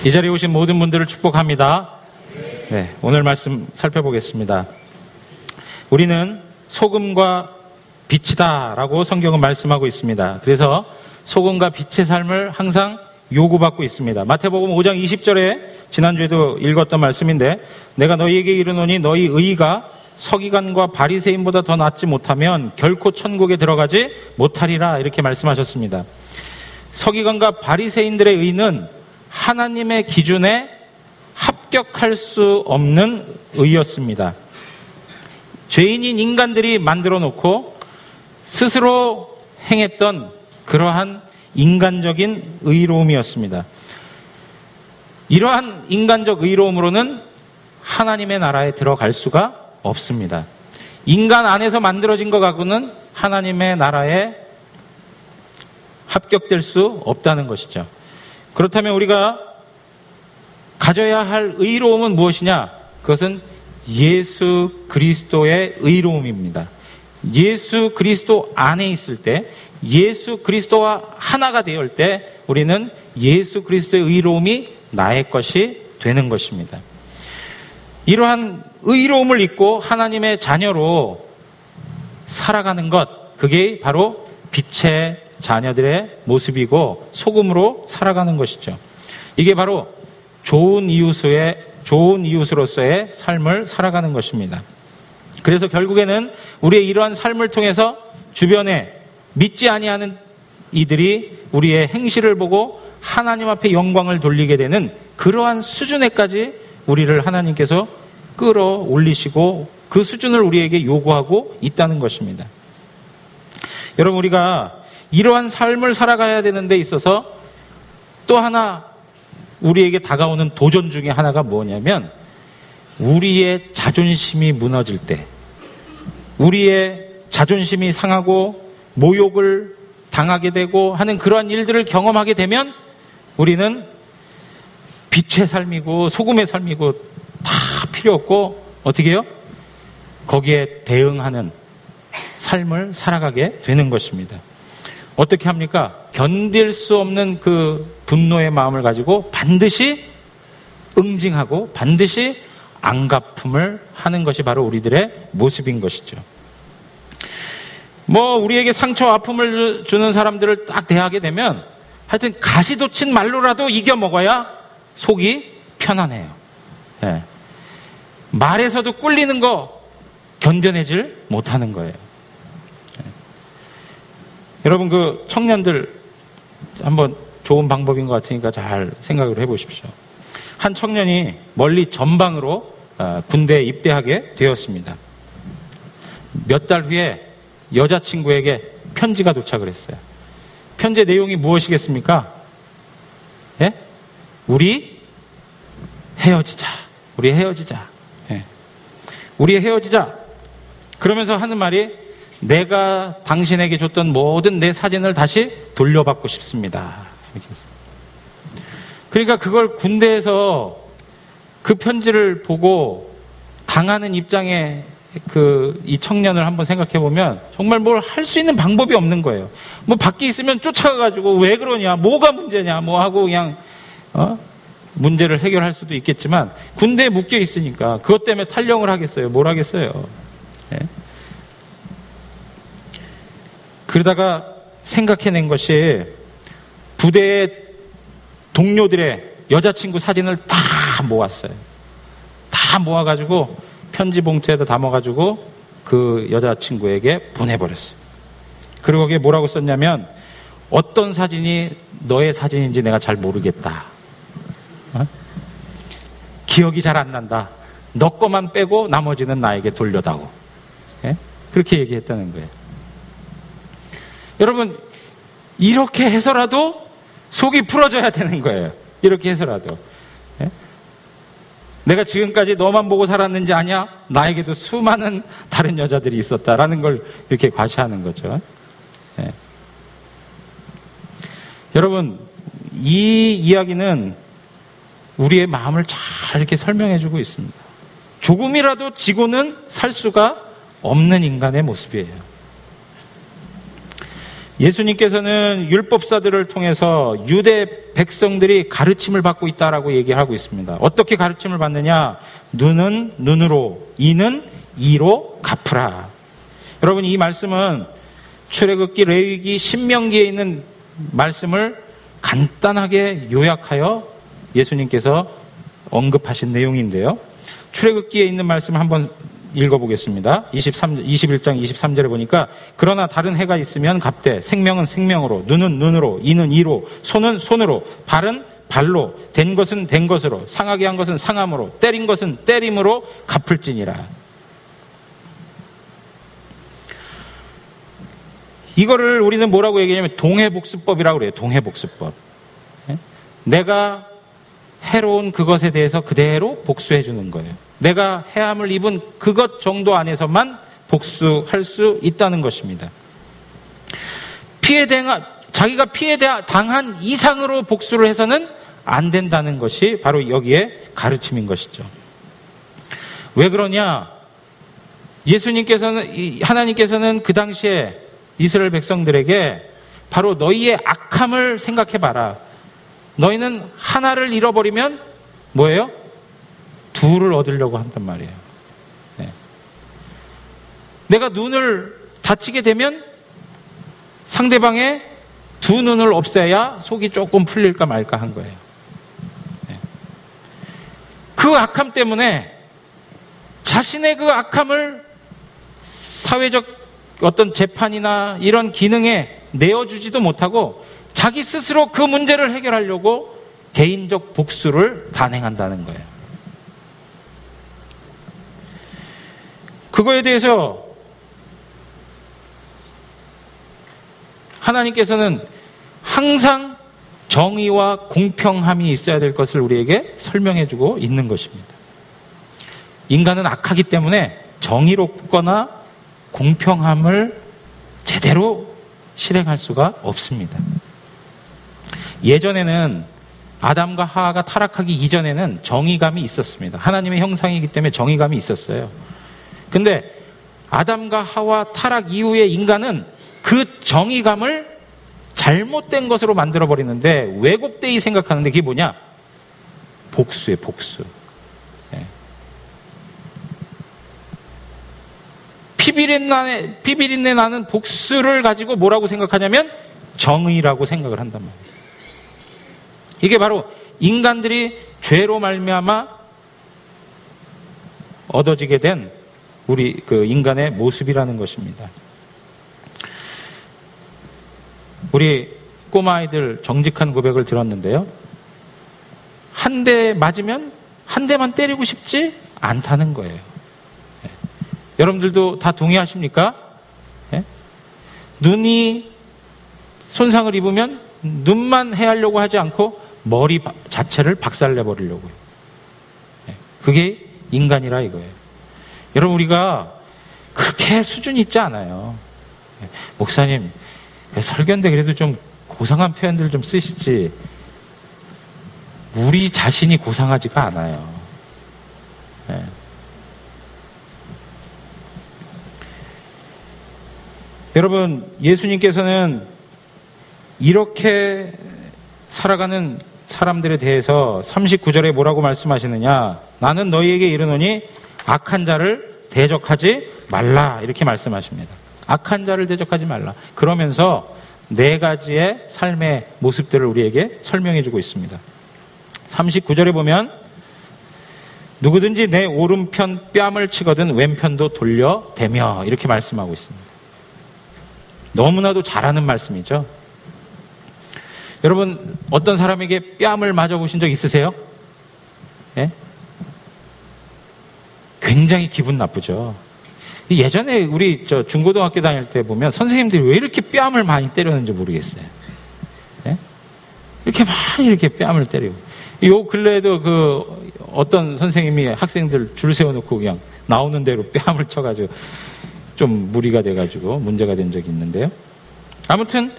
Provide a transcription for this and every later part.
이 자리에 오신 모든 분들을 축복합니다. 네, 오늘 말씀 살펴보겠습니다. 우리는 소금과 빛이다 라고 성경은 말씀하고 있습니다. 그래서 소금과 빛의 삶을 항상 요구받고 있습니다. 마태복음 5장 20절에 지난주에도 읽었던 말씀인데, 내가 너희에게 이르노니 너희 의가 서기관과 바리새인보다 더 낫지 못하면 결코 천국에 들어가지 못하리라, 이렇게 말씀하셨습니다. 서기관과 바리새인들의 의는 하나님의 기준에 합격할 수 없는 의였습니다. 죄인인 인간들이 만들어 놓고 스스로 행했던 그러한 인간적인 의로움이었습니다. 이러한 인간적 의로움으로는 하나님의 나라에 들어갈 수가 없습니다. 인간 안에서 만들어진 것 갖고는 하나님의 나라에 합격될 수 없다는 것이죠. 그렇다면 우리가 가져야 할 의로움은 무엇이냐? 그것은 예수 그리스도의 의로움입니다. 예수 그리스도 안에 있을 때, 예수 그리스도와 하나가 되을 때 우리는 예수 그리스도의 의로움이 나의 것이 되는 것입니다. 이러한 의로움을 입고 하나님의 자녀로 살아가는 것, 그게 바로 빛의 자녀들의 모습이고 소금으로 살아가는 것이죠. 이게 바로 좋은 이웃으로서의 삶을 살아가는 것입니다. 그래서 결국에는 우리의 이러한 삶을 통해서 주변에 믿지 아니하는 이들이 우리의 행실을 보고 하나님 앞에 영광을 돌리게 되는 그러한 수준에까지 우리를 하나님께서 끌어올리시고 그 수준을 우리에게 요구하고 있다는 것입니다. 여러분, 우리가 이러한 삶을 살아가야 되는 데 있어서 또 하나 우리에게 다가오는 도전 중에 하나가 뭐냐면, 우리의 자존심이 무너질 때, 우리의 자존심이 상하고 모욕을 당하게 되고 하는 그러한 일들을 경험하게 되면 우리는 빛의 삶이고 소금의 삶이고 다 필요 없고 어떻게 해요? 거기에 대응하는 삶을 살아가게 되는 것입니다. 어떻게 합니까? 견딜 수 없는 그 분노의 마음을 가지고 반드시 응징하고 반드시 안갚음을 하는 것이 바로 우리들의 모습인 것이죠. 우리에게 상처, 아픔을 주는 사람들을 딱 대하게 되면 하여튼 가시돋친 말로라도 이겨 먹어야 속이 편안해요. 네. 말에서도 꿀리는 거 견뎌내질 못하는 거예요. 네. 여러분, 그 청년들 한번 좋은 방법인 것 같으니까 잘 생각을 해보십시오. 한 청년이 멀리 전방으로 군대에 입대하게 되었습니다. 몇 달 후에 여자친구에게 편지가 도착을 했어요. 편지의 내용이 무엇이겠습니까? 예? 우리 헤어지자. 우리 헤어지자. 예. 우리 헤어지자. 그러면서 하는 말이, 내가 당신에게 줬던 모든 내 사진을 다시 돌려받고 싶습니다. 이렇게 했어요. 그러니까 그걸 군대에서 그 편지를 보고 당하는 입장에 이 청년을 한번 생각해 보면 정말 뭘 할 수 있는 방법이 없는 거예요. 밖에 있으면 쫓아가가지고 왜 그러냐, 뭐가 문제냐, 하고 그냥 문제를 해결할 수도 있겠지만 군대에 묶여 있으니까 그것 때문에 탈영을 하겠어요? 뭘 하겠어요? 네? 그러다가 생각해낸 것이 부대의 동료들의 여자친구 사진을 다 모았어요. 다 모아가지고 편지 봉투에다 담아가지고 그 여자친구에게 보내버렸어요. 그리고 거기에 뭐라고 썼냐면, 어떤 사진이 너의 사진인지 내가 잘 모르겠다. 기억이 잘 안 난다. 너 거만 빼고 나머지는 나에게 돌려다오. 예? 그렇게 얘기했다는 거예요. 여러분, 이렇게 해서라도 속이 풀어져야 되는 거예요. 이렇게 해서라도. 예? 내가 지금까지 너만 보고 살았는지 아냐? 나에게도 수많은 다른 여자들이 있었다라는 걸 이렇게 과시하는 거죠. 예. 여러분, 이 이야기는 우리의 마음을 잘 이렇게 설명해 주고 있습니다. 조금이라도 지고는 살 수가 없는 인간의 모습이에요. 예수님께서는 율법사들을 통해서 유대 백성들이 가르침을 받고 있다라고 얘기하고 있습니다. 어떻게 가르침을 받느냐? 눈은 눈으로, 이는 이로 갚으라. 여러분, 이 말씀은 출애굽기, 레위기, 신명기에 있는 말씀을 간단하게 요약하여 예수님께서 언급하신 내용인데요. 출애굽기에 있는 말씀을 한번 읽어보겠습니다. 21장 23절에 보니까 그러나 다른 해가 있으면 갚되 생명은 생명으로, 눈은 눈으로, 이는 이로, 손은 손으로, 발은 발로, 된 것은 된 것으로, 상하게 한 것은 상함으로, 때린 것은 때림으로 갚을지니라. 이거를 우리는 뭐라고 얘기하냐면 동해복수법이라고 그래요. 동해복수법. 내가 해로운 그것에 대해서 그대로 복수해 주는 거예요. 내가 해함을 입은 그것 정도 안에서만 복수할 수 있다는 것입니다. 자기가 피해 당한 이상으로 복수를 해서는 안 된다는 것이 바로 여기에 가르침인 것이죠. 왜 그러냐? 하나님께서는 그 당시에 이스라엘 백성들에게 바로 너희의 악함을 생각해봐라. 너희는 하나를 잃어버리면 뭐예요? 둘을 얻으려고 한단 말이에요. 네. 내가 눈을 다치게 되면 상대방의 두 눈을 없애야 속이 조금 풀릴까 말까 한 거예요. 네. 그 악함 때문에 자신의 그 악함을 사회적 어떤 재판이나 이런 기능에 내어주지도 못하고 자기 스스로 그 문제를 해결하려고 개인적 복수를 단행한다는 거예요. 그거에 대해서 하나님께서는 항상 정의와 공평함이 있어야 될 것을 우리에게 설명해 주고 있는 것입니다. 인간은 악하기 때문에 정의롭거나 공평함을 제대로 실행할 수가 없습니다. 예전에는 아담과 하와가 타락하기 이전에는 정의감이 있었습니다. 하나님의 형상이기 때문에 정의감이 있었어요. 근데 아담과 하와 타락 이후에 인간은 그 정의감을 잘못된 것으로 만들어버리는데 왜곡되이 생각하는데 그게 뭐냐? 복수예요, 복수. 네. 피비린내 나는 복수를 가지고 뭐라고 생각하냐면 정의라고 생각을 한단 말이에요. 이게 바로 인간들이 죄로 말미암아 얻어지게 된 우리 그 인간의 모습이라는 것입니다. 우리 꼬마아이들 정직한 고백을 들었는데요. 한 대 맞으면 한 대만 때리고 싶지 않다는 거예요. 네. 여러분들도 다 동의하십니까? 네? 눈이 손상을 입으면 눈만 해하려고 하지 않고 머리 자체를 박살내버리려고요. 네. 그게 인간이라 이거예요. 여러분, 우리가 그렇게 수준이 있지 않아요. 네. 목사님, 설교인데 그래도 좀 고상한 표현들 좀 쓰시지. 우리 자신이 고상하지가 않아요. 네. 여러분, 예수님께서는 이렇게 살아가는 사람들에 대해서 39절에 뭐라고 말씀하시느냐? 나는 너희에게 이르노니 악한 자를 대적하지 말라, 이렇게 말씀하십니다. 악한 자를 대적하지 말라. 그러면서 네 가지의 삶의 모습들을 우리에게 설명해 주고 있습니다. 39절에 보면 누구든지 내 오른편 뺨을 치거든 왼편도 돌려대며, 이렇게 말씀하고 있습니다. 너무나도 잘하는 말씀이죠. 여러분, 어떤 사람에게 뺨을 맞아보신 적 있으세요? 예? 굉장히 기분 나쁘죠. 예전에 우리 중고등학교 다닐 때 보면 선생님들이 왜 이렇게 뺨을 많이 때렸는지 모르겠어요. 예? 이렇게 많이 이렇게 뺨을 때리고. 요 근래에도 그 어떤 선생님이 학생들 줄 세워놓고 그냥 나오는 대로 뺨을 쳐가지고 좀 무리가 돼가지고 문제가 된 적이 있는데요. 아무튼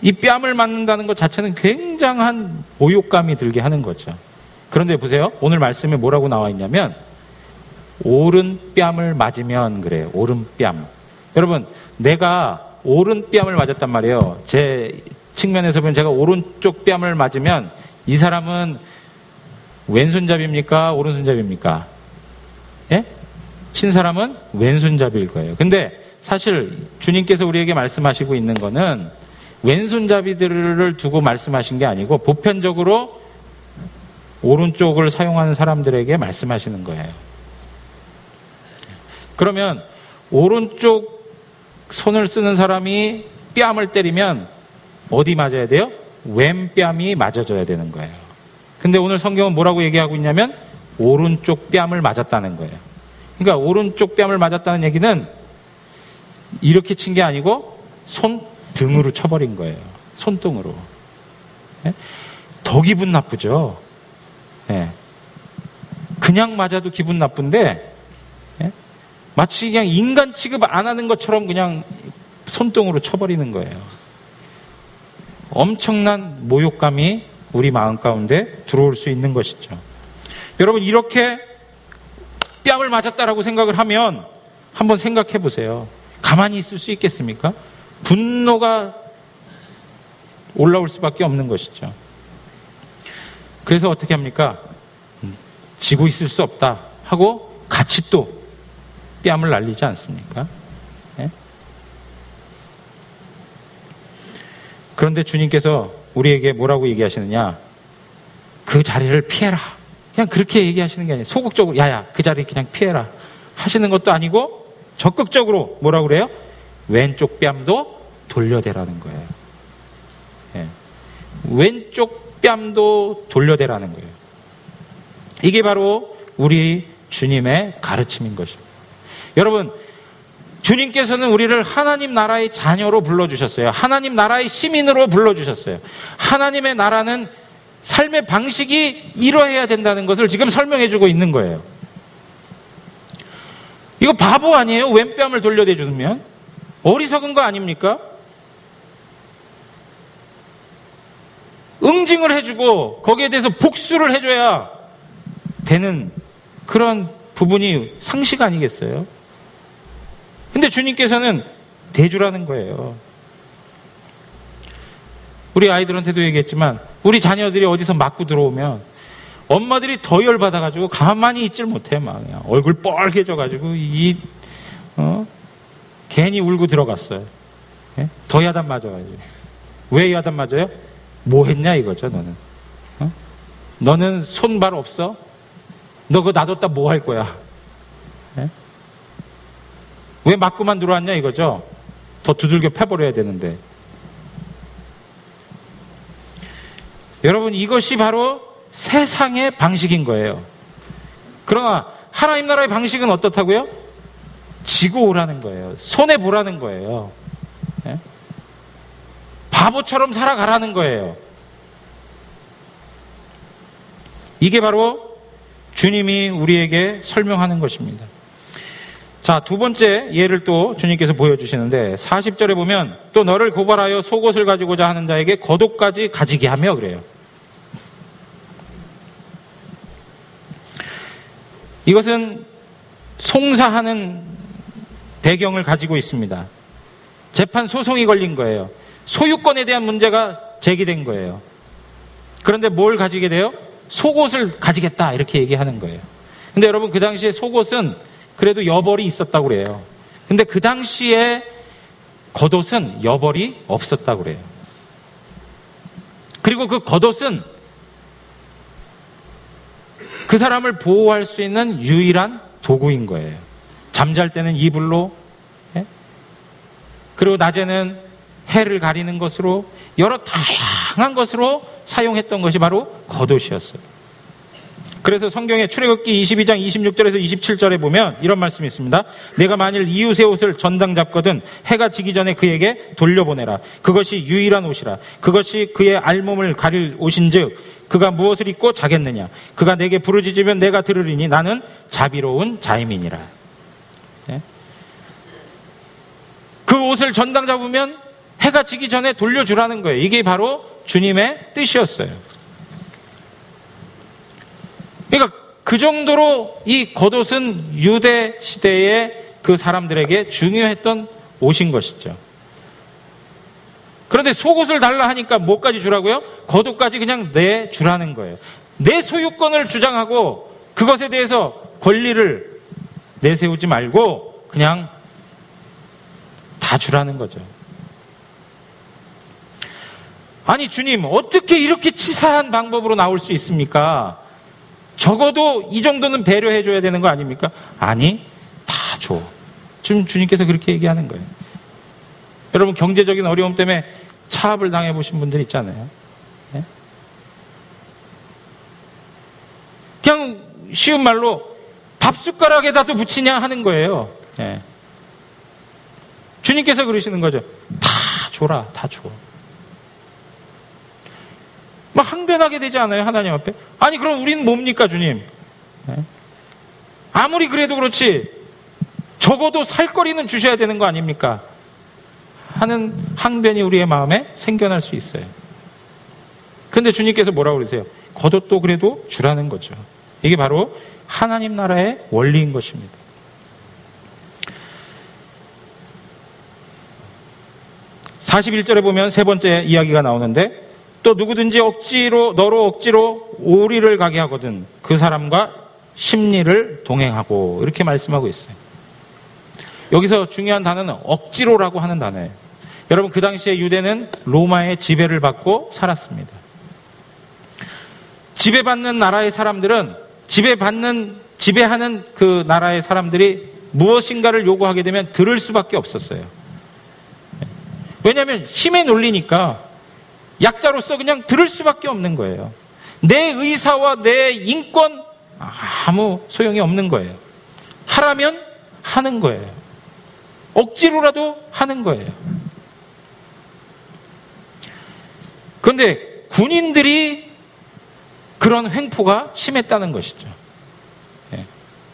이 뺨을 맞는다는 것 자체는 굉장한 모욕감이 들게 하는 거죠. 그런데 보세요. 오늘 말씀에 뭐라고 나와 있냐면 오른 뺨을 맞으면 그래요. 오른 뺨. 여러분, 내가 오른 뺨을 맞았단 말이에요. 제 측면에서 보면 제가 오른쪽 뺨을 맞으면 이 사람은 왼손잡이입니까? 오른손잡이입니까? 예? 친 사람은 왼손잡이일 거예요. 근데 사실 주님께서 우리에게 말씀하시고 있는 거는 왼손잡이들을 두고 말씀하신 게 아니고 보편적으로 오른쪽을 사용하는 사람들에게 말씀하시는 거예요. 그러면 오른쪽 손을 쓰는 사람이 뺨을 때리면 어디 맞아야 돼요? 왼뺨이 맞아줘야 되는 거예요. 근데 오늘 성경은 뭐라고 얘기하고 있냐면 오른쪽 뺨을 맞았다는 거예요. 그러니까 오른쪽 뺨을 맞았다는 얘기는 이렇게 친 게 아니고 손등으로 쳐버린 거예요. 손등으로. 더 기분 나쁘죠. 그냥 맞아도 기분 나쁜데 마치 그냥 인간 취급 안 하는 것처럼 그냥 손등으로 쳐버리는 거예요. 엄청난 모욕감이 우리 마음 가운데 들어올 수 있는 것이죠. 여러분, 이렇게 뺨을 맞았다라고 생각을 하면 한번 생각해 보세요. 가만히 있을 수 있겠습니까? 분노가 올라올 수밖에 없는 것이죠. 그래서 어떻게 합니까? 지고 있을 수 없다 하고 같이 또 뺨을 날리지 않습니까? 그런데 주님께서 우리에게 뭐라고 얘기하시느냐? 그 자리를 피해라. 그냥 그렇게 얘기하시는 게 아니에요. 소극적으로 야야 그 자리 그냥 피해라 하시는 것도 아니고 적극적으로 뭐라고 그래요? 왼쪽 뺨도 돌려대라는 거예요. 왼쪽 뺨도 돌려대라는 거예요. 이게 바로 우리 주님의 가르침인 것입니다. 여러분, 주님께서는 우리를 하나님 나라의 자녀로 불러주셨어요. 하나님 나라의 시민으로 불러주셨어요. 하나님의 나라는 삶의 방식이 이러해야 된다는 것을 지금 설명해주고 있는 거예요. 이거 바보 아니에요? 왼뺨을 돌려대주면? 어리석은 거 아닙니까? 응징을 해주고 거기에 대해서 복수를 해줘야 되는 그런 부분이 상식 아니겠어요? 근데 주님께서는 대주라는 거예요. 우리 아이들한테도 얘기했지만 우리 자녀들이 어디서 맞고 들어오면 엄마들이 더 열받아가지고 가만히 있질 못해요. 막 그냥 얼굴 뻘개져가지고 괜히 울고 들어갔어요. 더 야단 맞아가지고. 왜 야단 맞아요? 뭐 했냐 이거죠. 너는 너는 손발 없어? 너 그거 놔뒀다 뭐 할 거야? 왜 맞고만 들어왔냐 이거죠. 더 두들겨 패버려야 되는데. 여러분, 이것이 바로 세상의 방식인 거예요. 그러나 하나님 나라의 방식은 어떻다고요? 지고 오라는 거예요. 손해보라는 거예요. 바보처럼 살아가라는 거예요. 이게 바로 주님이 우리에게 설명하는 것입니다. 자, 두 번째 예를 또 주님께서 보여주시는데 40절에 보면 또 너를 고발하여 속옷을 가지고자 하는 자에게 겉옷까지 가지게 하며 그래요. 이것은 송사하는 배경을 가지고 있습니다. 재판 소송이 걸린 거예요. 소유권에 대한 문제가 제기된 거예요. 그런데 뭘 가지게 돼요? 속옷을 가지겠다 이렇게 얘기하는 거예요. 근데 여러분, 그 당시에 속옷은 그래도 여벌이 있었다고 그래요. 근데 그 당시에 겉옷은 여벌이 없었다고 그래요. 그리고 그 겉옷은 그 사람을 보호할 수 있는 유일한 도구인 거예요. 잠잘 때는 이불로, 그리고 낮에는 해를 가리는 것으로 여러 다양한 것으로 사용했던 것이 바로 겉옷이었어요. 그래서 성경의 출애굽기 22장 26절에서 27절에 보면 이런 말씀이 있습니다. 내가 만일 이웃의 옷을 전당 잡거든 해가 지기 전에 그에게 돌려보내라. 그것이 유일한 옷이라. 그것이 그의 알몸을 가릴 옷인즉 그가 무엇을 입고 자겠느냐. 그가 내게 부르짖으면 내가 들으리니 나는 자비로운 자임이니라. 그 옷을 전당 잡으면 해가 지기 전에 돌려주라는 거예요. 이게 바로 주님의 뜻이었어요. 그러니까 그 정도로 이 겉옷은 유대 시대의 그 사람들에게 중요했던 옷인 것이죠. 그런데 속옷을 달라 하니까 뭐까지 주라고요? 겉옷까지 그냥 내주라는 거예요. 내 소유권을 주장하고 그것에 대해서 권리를 내세우지 말고 그냥 다 주라는 거죠. 아니 주님, 어떻게 이렇게 치사한 방법으로 나올 수 있습니까? 적어도 이 정도는 배려해 줘야 되는 거 아닙니까? 아니, 다 줘. 지금 주님께서 그렇게 얘기하는 거예요. 여러분, 경제적인 어려움 때문에 차압을 당해보신 분들 있잖아요. 네? 그냥 쉬운 말로 밥숟가락에다도 붙이냐 하는 거예요. 네. 주님께서 그러시는 거죠. 다 줘라, 다 줘. 막 항변하게 되지 않아요, 하나님 앞에? 아니, 그럼 우리는 뭡니까, 주님? 네? 아무리 그래도 그렇지, 적어도 살 거리는 주셔야 되는 거 아닙니까? 하는 항변이 우리의 마음에 생겨날 수 있어요. 근데 주님께서 뭐라고 그러세요? 겉옷도 그래도 주라는 거죠. 이게 바로 하나님 나라의 원리인 것입니다. (41절에) 보면 세 번째 이야기가 나오는데, 또 누구든지 너로 억지로 오리를 가게 하거든 그 사람과 심리를 동행하고, 이렇게 말씀하고 있어요. 여기서 중요한 단어는 억지로라고 하는 단어예요. 여러분, 그 당시에 유대는 로마의 지배를 받고 살았습니다. 지배받는 나라의 사람들은 지배하는 그 나라의 사람들이 무엇인가를 요구하게 되면 들을 수밖에 없었어요. 왜냐하면 힘의 논리니까 약자로서 그냥 들을 수밖에 없는 거예요. 내 의사와 내 인권 아무 소용이 없는 거예요. 하라면 하는 거예요. 억지로라도 하는 거예요. 그런데 군인들이 그런 횡포가 심했다는 것이죠.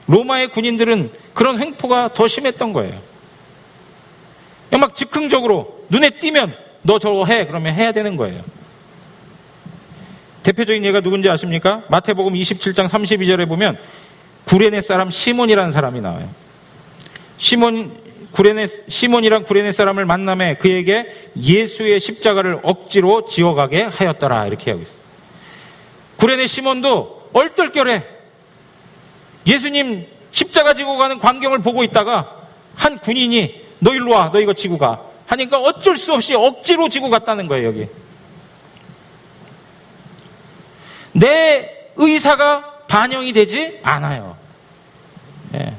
로마의 군인들은 그런 횡포가 더 심했던 거예요. 막 즉흥적으로 눈에 띄면 너 저거 해, 그러면 해야 되는 거예요. 대표적인 예가 누군지 아십니까? 마태복음 27장 32절에 보면 구레네 사람 시몬이라는 사람이 나와요. 시몬이란 구레네 사람을 만남에 그에게 예수의 십자가를 억지로 지어가게 하였더라, 이렇게 하고 있어요. 구레네 시몬도 얼떨결에 예수님 십자가 지고 가는 광경을 보고 있다가 한 군인이 너 일로 와, 너 이거 지고 가 하니까 어쩔 수 없이 억지로 지고 갔다는 거예요. 여기 내 의사가 반영이 되지 않아요. 예.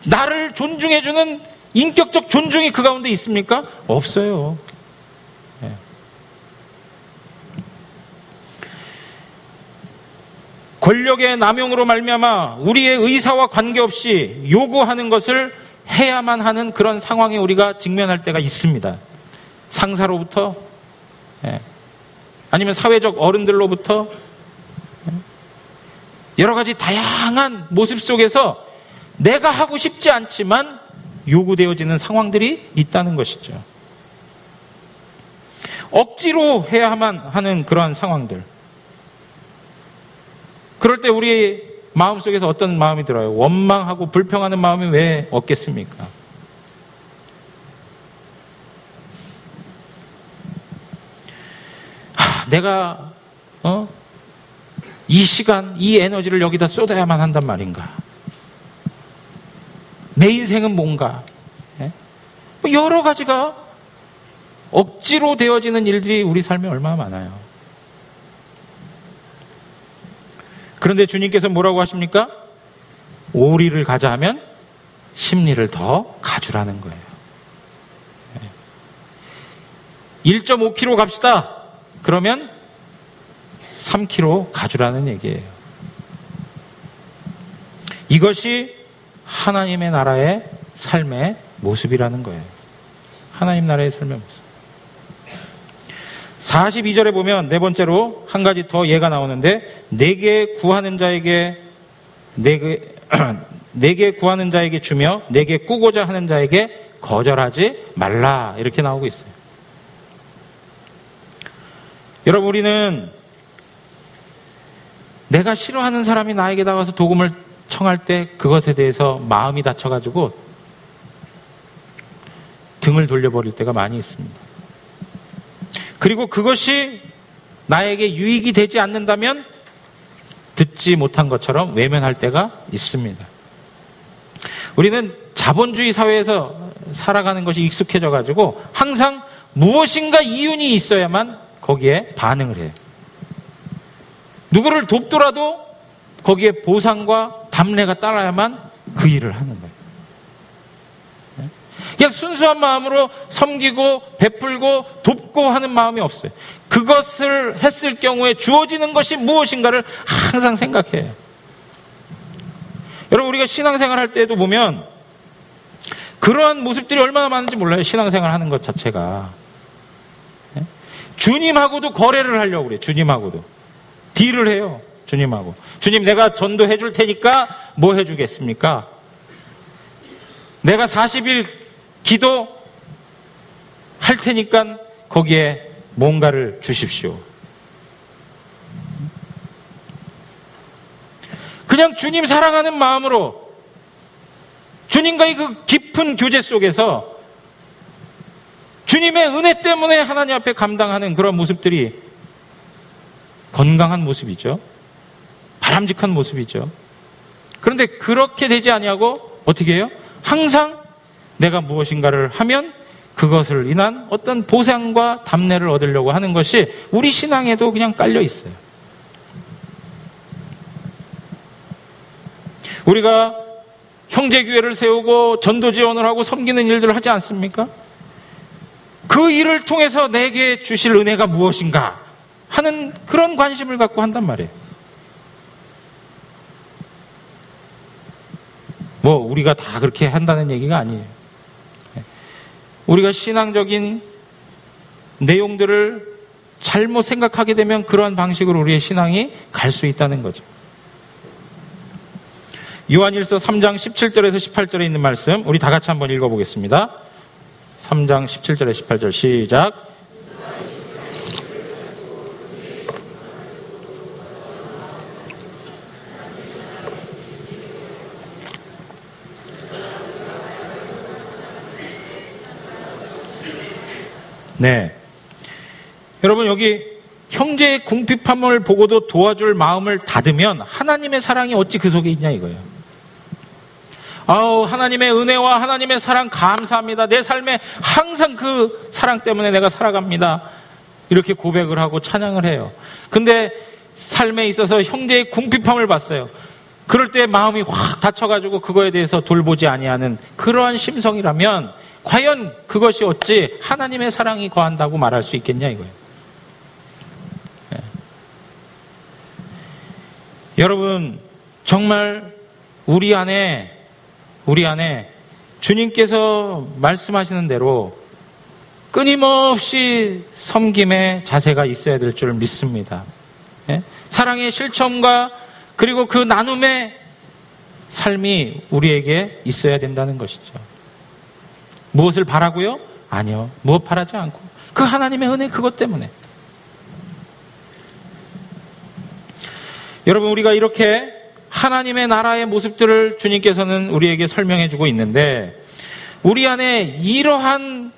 나를 존중해주는 인격적 존중이 그 가운데 있습니까? 없어요. 예. 권력의 남용으로 말미암아 우리의 의사와 관계없이 요구하는 것을 해야만 하는 그런 상황에 우리가 직면할 때가 있습니다. 상사로부터, 아니면 사회적 어른들로부터, 여러 가지 다양한 모습 속에서 내가 하고 싶지 않지만 요구되어지는 상황들이 있다는 것이죠. 억지로 해야만 하는 그러한 상황들. 그럴 때 우리 마음속에서 어떤 마음이 들어요? 원망하고 불평하는 마음이 왜 없겠습니까? 내가 이 시간, 이 에너지를 여기다 쏟아야만 한단 말인가? 내 인생은 뭔가? 여러 가지가 억지로 되어지는 일들이 우리 삶에 얼마나 많아요. 그런데 주님께서 뭐라고 하십니까? 오리를 가자 하면 심리를 더 가주라는 거예요. 1.5kg 갑시다. 그러면 3kg 가주라는 얘기예요. 이것이 하나님의 나라의 삶의 모습이라는 거예요. 하나님 나라의 삶의 모습. 42절에 보면 네 번째로 한 가지 더 예가 나오는데, 내게 구하는 자에게 주며 내게 꾸고자 하는 자에게 거절하지 말라, 이렇게 나오고 있어요. 여러분, 우리는 내가 싫어하는 사람이 나에게 나와서 도움을 청할 때 그것에 대해서 마음이 다쳐가지고 등을 돌려버릴 때가 많이 있습니다. 그리고 그것이 나에게 유익이 되지 않는다면 듣지 못한 것처럼 외면할 때가 있습니다. 우리는 자본주의 사회에서 살아가는 것이 익숙해져 가지고 항상 무엇인가 이윤이 있어야만 거기에 반응을 해요. 누구를 돕더라도 거기에 보상과 답례가 따라야만 그 일을 하는 거예요. 그냥 순수한 마음으로 섬기고 베풀고 돕고 하는 마음이 없어요. 그것을 했을 경우에 주어지는 것이 무엇인가를 항상 생각해요. 여러분, 우리가 신앙생활 할 때도 보면 그러한 모습들이 얼마나 많은지 몰라요. 신앙생활 하는 것 자체가. 주님하고도 거래를 하려고 그래요. 주님하고도 딜을 해요. 주님하고. 주님, 내가 전도해 줄 테니까 뭐 해주겠습니까? 내가 40일 기도 할 테니까 거기에 뭔가를 주십시오. 그냥 주님 사랑하는 마음으로 주님과의 그 깊은 교제 속에서 주님의 은혜 때문에 하나님 앞에 감당하는 그런 모습들이 건강한 모습이죠. 바람직한 모습이죠. 그런데 그렇게 되지 아니하고 어떻게 해요? 항상 내가 무엇인가를 하면 그것을 인한 어떤 보상과 답례를 얻으려고 하는 것이 우리 신앙에도 그냥 깔려 있어요. 우리가 형제교회를 세우고 전도 지원을 하고 섬기는 일들을 하지 않습니까? 그 일을 통해서 내게 주실 은혜가 무엇인가 하는 그런 관심을 갖고 한단 말이에요. 뭐 우리가 다 그렇게 한다는 얘기가 아니에요. 우리가 신앙적인 내용들을 잘못 생각하게 되면 그러한 방식으로 우리의 신앙이 갈 수 있다는 거죠. 요한일서 3장 17절에서 18절에 있는 말씀 우리 다 같이 한번 읽어보겠습니다. 3장 17절에 18절 시작. 네, 여러분 여기 형제의 궁핍함을 보고도 도와줄 마음을 닫으면 하나님의 사랑이 어찌 그 속에 있냐 이거예요. 아우, 하나님의 은혜와 하나님의 사랑 감사합니다. 내 삶에 항상 그 사랑 때문에 내가 살아갑니다. 이렇게 고백을 하고 찬양을 해요. 근데 삶에 있어서 형제의 궁핍함을 봤어요. 그럴 때 마음이 확 닫혀가지고 그거에 대해서 돌보지 아니하는 그러한 심성이라면 과연 그것이 어찌 하나님의 사랑이 거한다고 말할 수 있겠냐 이거예요. 네. 여러분, 정말 우리 안에 주님께서 말씀하시는 대로 끊임없이 섬김의 자세가 있어야 될 줄 믿습니다. 네? 사랑의 실천과 그리고 그 나눔의 삶이 우리에게 있어야 된다는 것이죠. 무엇을 바라고요? 아니요. 무엇 바라지 않고 그 하나님의 은혜 그것 때문에. 여러분, 우리가 이렇게 하나님의 나라의 모습들을 주님께서는 우리에게 설명해 주고 있는데 우리 안에 이러한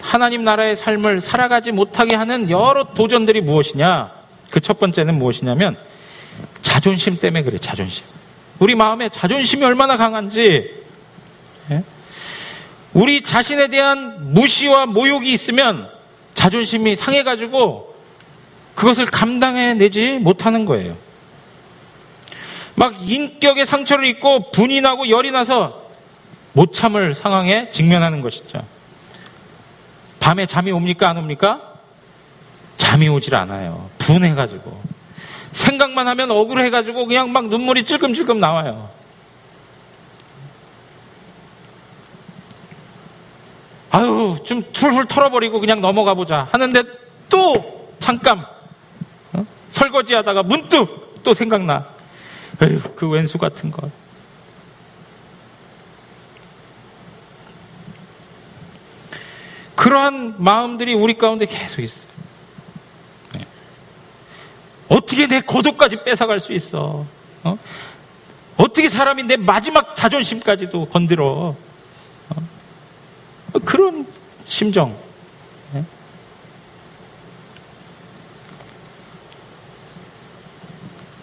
하나님 나라의 삶을 살아가지 못하게 하는 여러 도전들이 무엇이냐? 그 첫 번째는 무엇이냐면 자존심 때문에 그래. 자존심. 우리 마음에 자존심이 얼마나 강한지, 우리 자신에 대한 무시와 모욕이 있으면 자존심이 상해가지고 그것을 감당해내지 못하는 거예요. 막 인격의 상처를 입고 분이 나고 열이 나서 못 참을 상황에 직면하는 것이죠. 밤에 잠이 옵니까? 안 옵니까? 잠이 오질 않아요. 분해가지고. 생각만 하면 억울해가지고 그냥 막 눈물이 찔끔찔끔 나와요. 아유, 좀 툴툴 털어버리고 그냥 넘어가 보자 하는데 또 잠깐 설거지 하다가 문득 또 생각나. 에휴, 그 왼수 같은 거. 그러한 마음들이 우리 가운데 계속 있어요. 네. 어떻게 내 고도까지 뺏어갈 수 있어? 어떻게 사람이 내 마지막 자존심까지도 건드려? 그런 심정.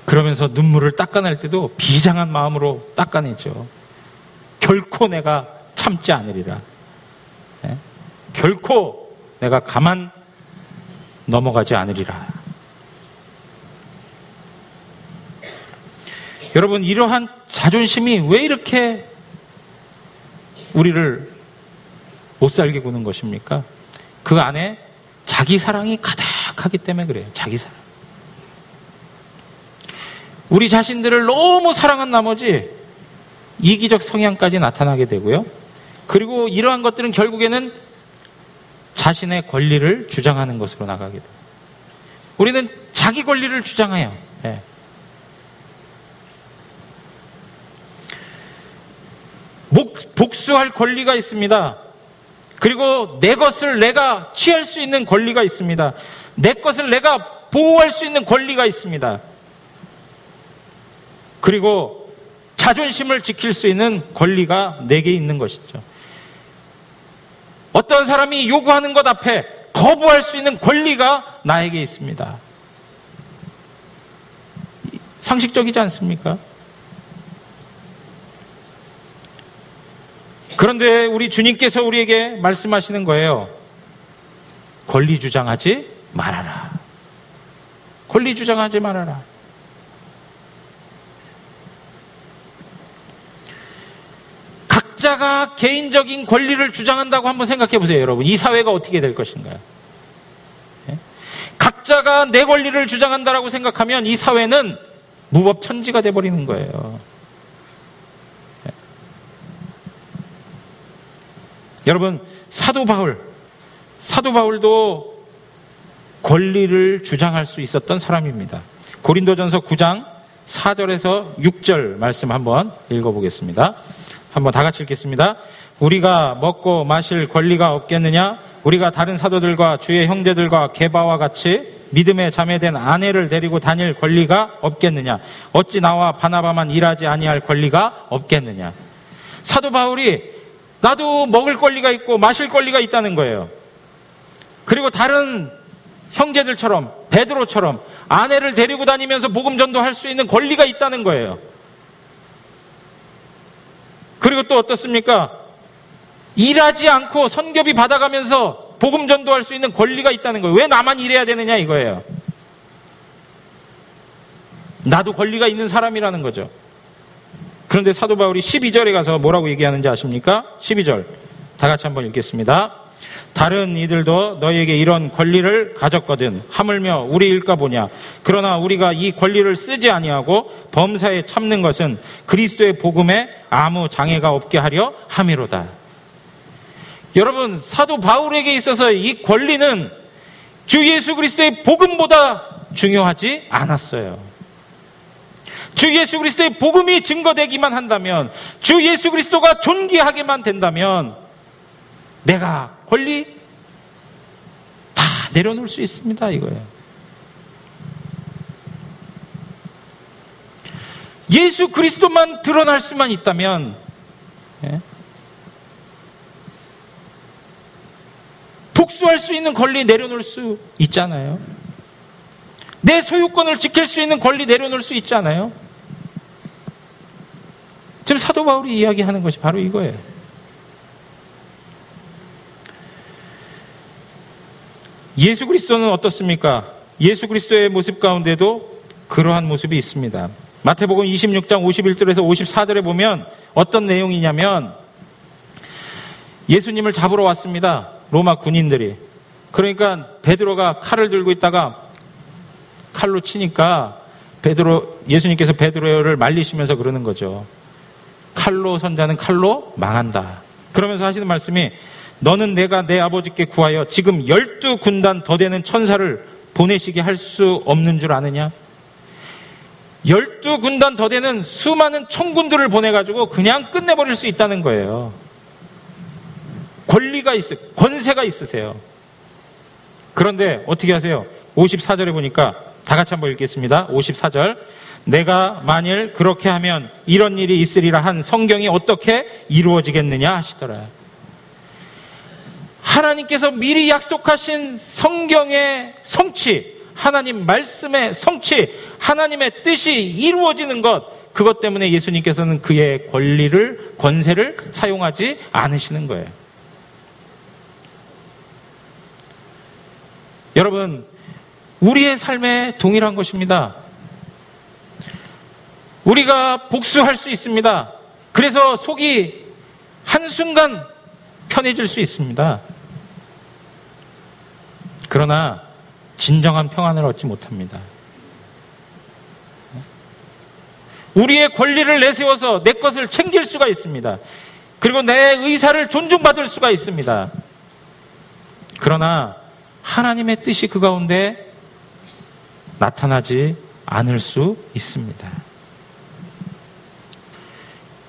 그러면서 눈물을 닦아낼 때도 비장한 마음으로 닦아내죠. 결코 내가 참지 않으리라. 결코 내가 가만 넘어가지 않으리라. 여러분, 이러한 자존심이 왜 이렇게 우리를 못 살게 구는 것입니까? 그 안에 자기 사랑이 가득하기 때문에 그래요. 자기 사랑. 우리 자신들을 너무 사랑한 나머지 이기적 성향까지 나타나게 되고요. 그리고 이러한 것들은 결국에는 자신의 권리를 주장하는 것으로 나가게 돼요. 우리는 자기 권리를 주장해요. 네. 복수할 권리가 있습니다. 그리고 내 것을 내가 취할 수 있는 권리가 있습니다. 내 것을 내가 보호할 수 있는 권리가 있습니다. 그리고 자존심을 지킬 수 있는 권리가 내게 있는 것이죠. 어떤 사람이 요구하는 것 앞에 거부할 수 있는 권리가 나에게 있습니다. 상식적이지 않습니까? 그런데 우리 주님께서 우리에게 말씀하시는 거예요. 권리 주장하지 말아라. 권리 주장하지 말아라. 각자가 개인적인 권리를 주장한다고 한번 생각해 보세요, 여러분. 이 사회가 어떻게 될 것인가요? 각자가 내 권리를 주장한다라고 생각하면 이 사회는 무법천지가 돼버리는 거예요. 여러분, 사도 바울도 권리를 주장할 수 있었던 사람입니다. 고린도전서 9장 4절에서 6절 말씀 한번 읽어보겠습니다. 한번 다 같이 읽겠습니다. 우리가 먹고 마실 권리가 없겠느냐? 우리가 다른 사도들과 주의 형제들과 게바와 같이 믿음에 자매된 아내를 데리고 다닐 권리가 없겠느냐? 어찌 나와 바나바만 일하지 아니할 권리가 없겠느냐? 사도 바울이 나도 먹을 권리가 있고 마실 권리가 있다는 거예요. 그리고 다른 형제들처럼, 베드로처럼 아내를 데리고 다니면서 복음 전도할 수 있는 권리가 있다는 거예요. 그리고 또 어떻습니까? 일하지 않고 선교비 받아가면서 복음 전도할 수 있는 권리가 있다는 거예요. 왜 나만 일해야 되느냐 이거예요. 나도 권리가 있는 사람이라는 거죠. 그런데 사도 바울이 12절에 가서 뭐라고 얘기하는지 아십니까? 12절 다 같이 한번 읽겠습니다. 다른 이들도 너희에게 이런 권리를 가졌거든 하물며 우리 일까 보냐. 그러나 우리가 이 권리를 쓰지 아니하고 범사에 참는 것은 그리스도의 복음에 아무 장애가 없게 하려 함이로다. 여러분, 사도 바울에게 있어서 이 권리는 주 예수 그리스도의 복음보다 중요하지 않았어요. 주 예수 그리스도의 복음이 증거되기만 한다면, 주 예수 그리스도가 존귀하게만 된다면 내가 권리 다 내려놓을 수 있습니다, 이거예요. 예수 그리스도만 드러날 수만 있다면 복수할 수 있는 권리 내려놓을 수 있잖아요. 내 소유권을 지킬 수 있는 권리 내려놓을 수 있잖아요. 지금 사도 바울이 이야기하는 것이 바로 이거예요. 예수 그리스도는 어떻습니까? 예수 그리스도의 모습 가운데도 그러한 모습이 있습니다. 마태복음 26장 51절에서 54절에 보면 어떤 내용이냐면, 예수님을 잡으러 왔습니다. 로마 군인들이. 그러니까 베드로가 칼을 들고 있다가 칼로 치니까 예수님께서 베드로를 말리시면서 그러는 거죠. 칼로 선자는 칼로 망한다. 그러면서 하시는 말씀이, 너는 내가 내 아버지께 구하여 지금 12군단 더 되는 천사를 보내시게 할 수 없는 줄 아느냐? 12군단 더 되는 수많은 천군들을 보내가지고 그냥 끝내버릴 수 있다는 거예요. 권리가 있어요. 권세가 있으세요. 그런데 어떻게 하세요? 54절에 보니까 다 같이 한번 읽겠습니다. 54절. 내가 만일 그렇게 하면 이런 일이 있으리라 한 성경이 어떻게 이루어지겠느냐 하시더라. 하나님께서 미리 약속하신 성경의 성취, 하나님 말씀의 성취, 하나님의 뜻이 이루어지는 것, 그것 때문에 예수님께서는 그의 권세를 사용하지 않으시는 거예요. 여러분, 우리의 삶에 동일한 것입니다. 우리가 복수할 수 있습니다. 그래서 속이 한순간 편해질 수 있습니다. 그러나 진정한 평안을 얻지 못합니다. 우리의 권리를 내세워서 내 것을 챙길 수가 있습니다. 그리고 내 의사를 존중받을 수가 있습니다. 그러나 하나님의 뜻이 그 가운데 나타나지 않을 수 있습니다.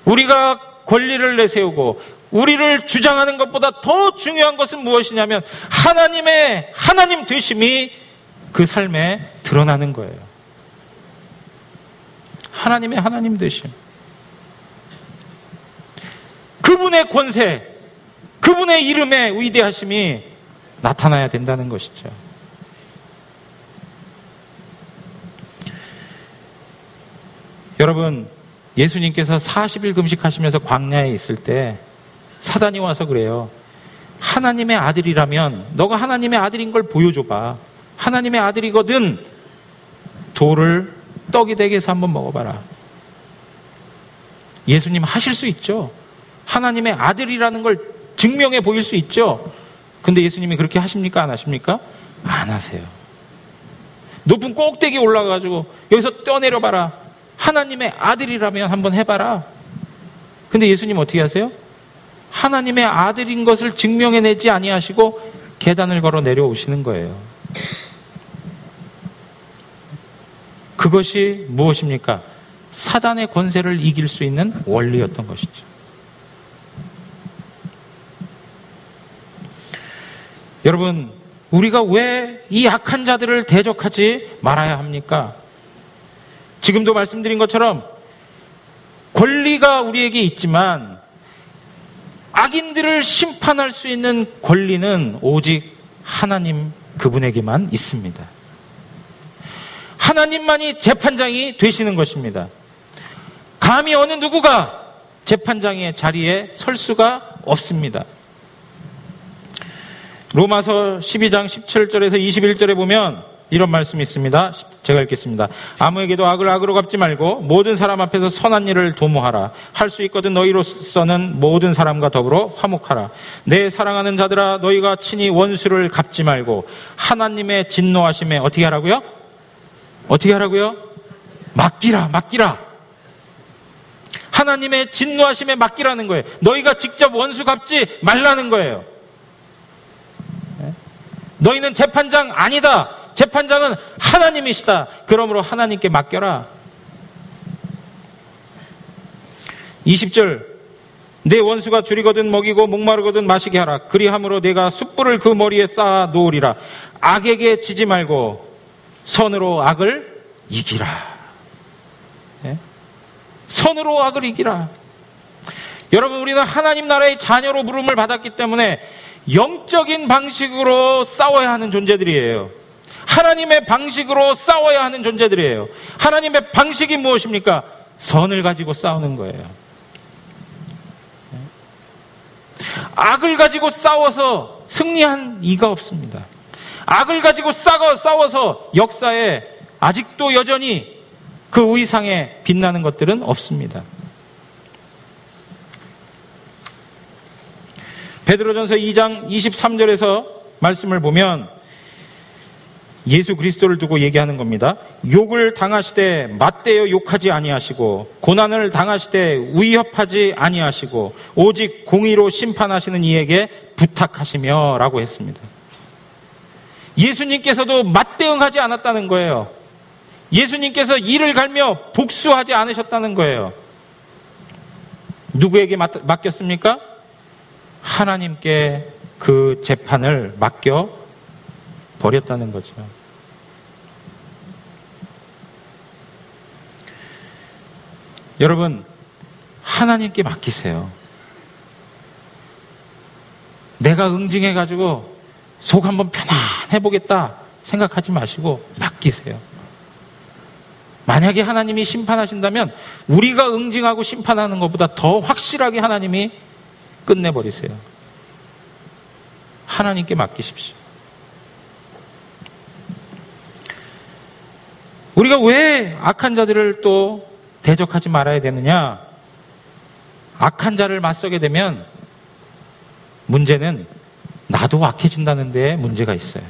우리가 권리를 내세우고 우리를 주장하는 것보다 더 중요한 것은 무엇이냐면 하나님 되심이 그 삶에 드러나는 거예요. 하나님의 하나님 되심. 그분의 권세, 그분의 이름의 위대하심이 나타나야 된다는 것이죠. 여러분, 예수님께서 40일 금식하시면서 광야에 있을 때 사단이 와서 그래요. 하나님의 아들이라면 너가 하나님의 아들인 걸 보여줘봐. 하나님의 아들이거든. 돌을 떡이 되게 해서 한번 먹어봐라. 예수님 하실 수 있죠. 하나님의 아들이라는 걸 증명해 보일 수 있죠. 근데 예수님이 그렇게 하십니까? 안 하십니까? 안 하세요. 높은 꼭대기에 올라가가지고 여기서 떠내려봐라. 하나님의 아들이라면 한번 해봐라. 근데 예수님 어떻게 하세요? 하나님의 아들인 것을 증명해내지 아니하시고 계단을 걸어 내려오시는 거예요. 그것이 무엇입니까? 사단의 권세를 이길 수 있는 원리였던 것이죠. 여러분, 우리가 왜 이 악한 자들을 대적하지 말아야 합니까? 지금도 말씀드린 것처럼 권리가 우리에게 있지만 악인들을 심판할 수 있는 권리는 오직 하나님 그분에게만 있습니다. 하나님만이 재판장이 되시는 것입니다. 감히 어느 누구가 재판장의 자리에 설 수가 없습니다. 로마서 12장 17절에서 21절에 보면 이런 말씀이 있습니다. 제가 읽겠습니다. 아무에게도 악을 악으로 갚지 말고 모든 사람 앞에서 선한 일을 도모하라. 할 수 있거든 너희로서는 모든 사람과 더불어 화목하라. 내 사랑하는 자들아, 너희가 친히 원수를 갚지 말고 하나님의 진노하심에 어떻게 하라고요? 어떻게 하라고요? 맡기라. 하나님의 진노하심에 맡기라는 거예요. 너희가 직접 원수 갚지 말라는 거예요. 너희는 재판장 아니다. 재판장은 하나님이시다. 그러므로 하나님께 맡겨라. 20절, 내 원수가 줄이거든 먹이고 목마르거든 마시게 하라. 그리함으로 내가 숯불을 그 머리에 쌓아 놓으리라. 악에게 지지 말고 선으로 악을 이기라. 선으로 악을 이기라. 여러분, 우리는 하나님 나라의 자녀로 부름을 받았기 때문에 영적인 방식으로 싸워야 하는 존재들이에요. 하나님의 방식으로 싸워야 하는 존재들이에요. 하나님의 방식이 무엇입니까? 선을 가지고 싸우는 거예요. 악을 가지고 싸워서 승리한 이가 없습니다. 악을 가지고 싸워서 역사에 아직도 여전히 그 의상에 빛나는 것들은 없습니다. 베드로전서 2장 23절에서 말씀을 보면 예수 그리스도를 두고 얘기하는 겁니다. 욕을 당하시되 맞대어 욕하지 아니하시고 고난을 당하시되 위협하지 아니하시고 오직 공의로 심판하시는 이에게 부탁하시며 라고 했습니다. 예수님께서도 맞대응하지 않았다는 거예요. 예수님께서 이를 갈며 복수하지 않으셨다는 거예요. 누구에게 맡겼습니까? 하나님께 그 재판을 맡겨 버렸다는 거죠. 여러분, 하나님께 맡기세요. 내가 응징해가지고 속 한번 편안해보겠다 생각하지 마시고 맡기세요. 만약에 하나님이 심판하신다면 우리가 응징하고 심판하는 것보다 더 확실하게 하나님이 끝내버리세요. 하나님께 맡기십시오. 우리가 왜 악한 자들을 또 대적하지 말아야 되느냐? 악한 자를 맞서게 되면 문제는 나도 악해진다는 데 문제가 있어요.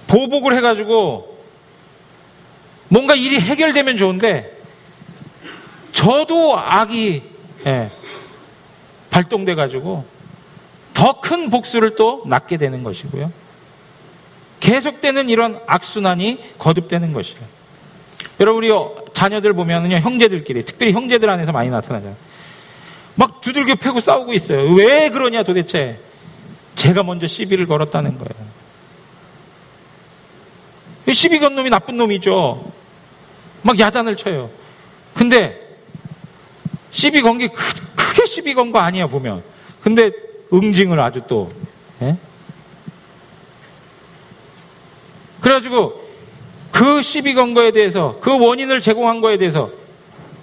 보복을 해가지고 뭔가 일이 해결되면 좋은데 저도 악이 발동돼가지고 더 큰 복수를 또 낳게 되는 것이고요. 계속되는 이런 악순환이 거듭되는 것이에요. 여러분, 우리 자녀들 보면은요, 형제들끼리, 특별히 형제들 안에서 많이 나타나잖아요. 막 두들겨 패고 싸우고 있어요. 왜 그러냐 도대체? 제가 먼저 시비를 걸었다는 거예요. 시비 건 놈이 나쁜 놈이죠. 막 야단을 쳐요. 근데 시비 건 게 크게 시비 건 거 아니야 보면. 근데 응징을 아주 또 그래가지고 그 시비 건 거에 대해서, 그 원인을 제공한 거에 대해서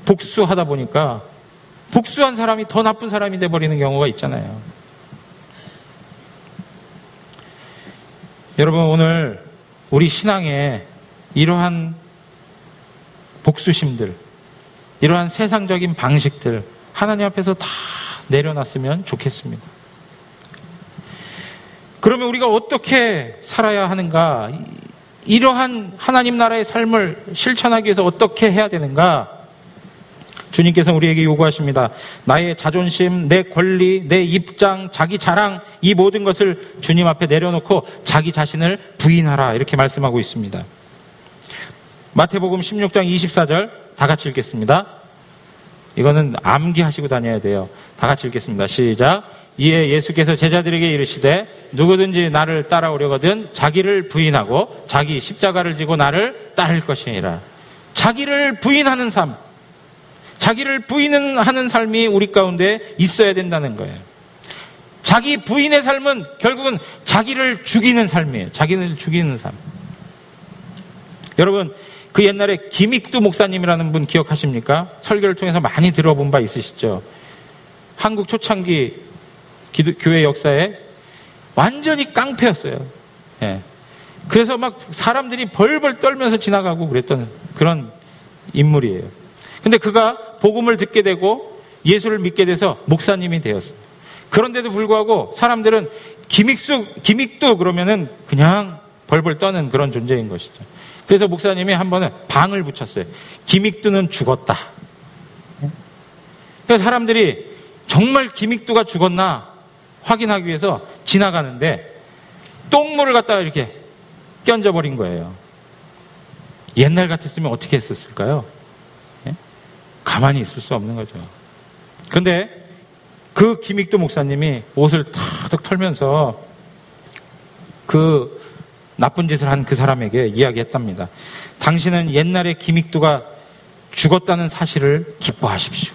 복수하다 보니까 복수한 사람이 더 나쁜 사람이 돼버리는 경우가 있잖아요. 여러분, 오늘 우리 신앙에 이러한 복수심들, 이러한 세상적인 방식들 하나님 앞에서 다 내려놨으면 좋겠습니다. 그러면 우리가 어떻게 살아야 하는가? 이러한 하나님 나라의 삶을 실천하기 위해서 어떻게 해야 되는가? 주님께서 우리에게 요구하십니다. 나의 자존심, 내 권리, 내 입장, 자기 자랑, 이 모든 것을 주님 앞에 내려놓고 자기 자신을 부인하라, 이렇게 말씀하고 있습니다. 마태복음 16장 24절 다 같이 읽겠습니다. 이거는 암기하시고 다녀야 돼요. 다 같이 읽겠습니다. 시작. 이에 예수께서 제자들에게 이르시되 누구든지 나를 따라오려거든 자기를 부인하고 자기 십자가를 지고 나를 따를 것이니라. 자기를 부인하는 삶, 자기를 부인하는 삶이 우리 가운데 있어야 된다는 거예요. 자기 부인의 삶은 결국은 자기를 죽이는 삶이에요. 자기를 죽이는 삶. 여러분, 그 옛날에 김익두 목사님이라는 분 기억하십니까? 설교를 통해서 많이 들어본 바 있으시죠? 한국 초창기 교회 역사에 완전히 깡패였어요. 그래서 막 사람들이 벌벌 떨면서 지나가고 그랬던 그런 인물이에요. 근데 그가 복음을 듣게 되고 예수를 믿게 돼서 목사님이 되었어요. 그런데도 불구하고 사람들은 김익두 그러면은 그냥 벌벌 떠는 그런 존재인 것이죠. 그래서 목사님이 한 번은 방을 붙였어요. 김익두는 죽었다. 그래서 사람들이 정말 김익두가 죽었나 확인하기 위해서 지나가는데 똥물을 갖다가 이렇게 끼얹어버린 거예요. 옛날 같았으면 어떻게 했었을까요? 가만히 있을 수 없는 거죠. 그런데 그 김익두 목사님이 옷을 탁 털면서 그 나쁜 짓을 한 그 사람에게 이야기했답니다. 당신은 옛날에 김익두가 죽었다는 사실을 기뻐하십시오.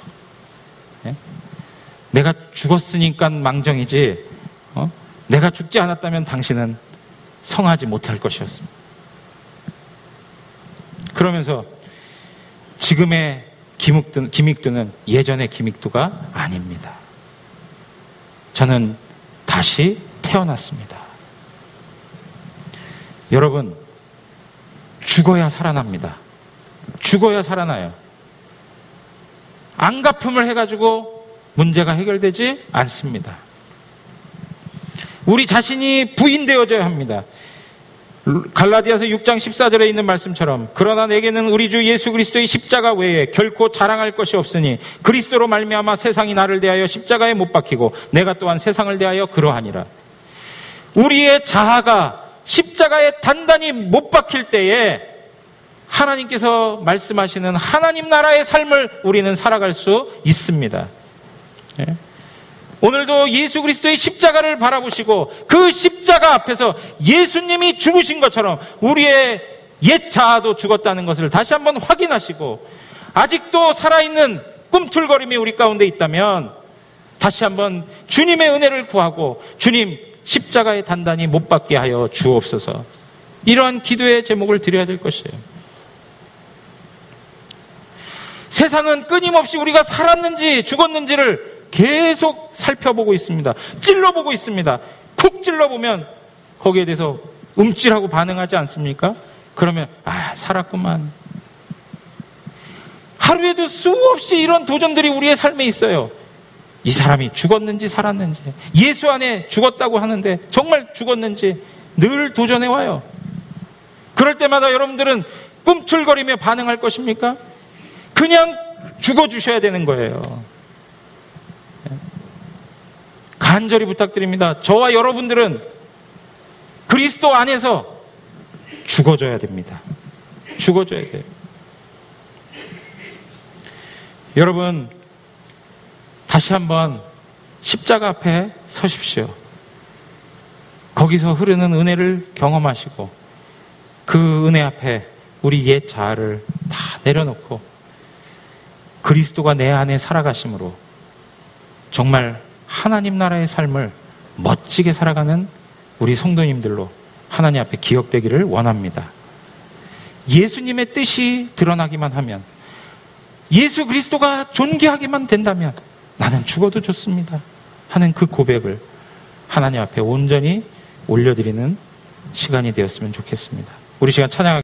내가 죽었으니까 망정이지, 내가 죽지 않았다면 당신은 성하지 못할 것이었습니다. 그러면서 지금의 김익두는 예전의 김익두가 아닙니다. 저는 다시 태어났습니다. 여러분, 죽어야 살아납니다. 죽어야 살아나요. 안갚음을 해가지고 문제가 해결되지 않습니다. 우리 자신이 부인되어져야 합니다. 갈라디아서 6장 14절에 있는 말씀처럼 그러나 내게는 우리 주 예수 그리스도의 십자가 외에 결코 자랑할 것이 없으니 그리스도로 말미암아 세상이 나를 대하여 십자가에 못 박히고 내가 또한 세상을 대하여 그러하니라. 우리의 자아가 십자가에 단단히 못 박힐 때에 하나님께서 말씀하시는 하나님 나라의 삶을 우리는 살아갈 수 있습니다. 오늘도 예수 그리스도의 십자가를 바라보시고 그 십자가 앞에서 예수님이 죽으신 것처럼 우리의 옛 자아도 죽었다는 것을 다시 한번 확인하시고 아직도 살아있는 꿈틀거림이 우리 가운데 있다면 다시 한번 주님의 은혜를 구하고 주님 십자가에 단단히 못 박게 하여 주옵소서. 이러한 기도의 제목을 드려야 될 것이에요. 세상은 끊임없이 우리가 살았는지 죽었는지를 계속 살펴보고 있습니다. 찔러보고 있습니다. 쿡 찔러보면 거기에 대해서 움찔하고 반응하지 않습니까? 그러면 살았구만. 하루에도 수없이 이런 도전들이 우리의 삶에 있어요. 이 사람이 죽었는지 살았는지, 예수 안에 죽었다고 하는데 정말 죽었는지 늘 도전해 와요. 그럴 때마다 여러분들은 꿈틀거리며 반응할 것입니까? 그냥 죽어주셔야 되는 거예요. 간절히 부탁드립니다. 저와 여러분들은 그리스도 안에서 죽어줘야 됩니다. 죽어줘야 돼요. 여러분, 다시 한번 십자가 앞에 서십시오. 거기서 흐르는 은혜를 경험하시고 그 은혜 앞에 우리 옛 자아를 다 내려놓고 그리스도가 내 안에 살아가심으로 정말 하나님 나라의 삶을 멋지게 살아가는 우리 성도님들로 하나님 앞에 기억되기를 원합니다. 예수님의 뜻이 드러나기만 하면, 예수 그리스도가 존귀하기만 된다면 나는 죽어도 좋습니다 하는 그 고백을 하나님 앞에 온전히 올려드리는 시간이 되었으면 좋겠습니다. 우리 시간 찬양하겠습니다.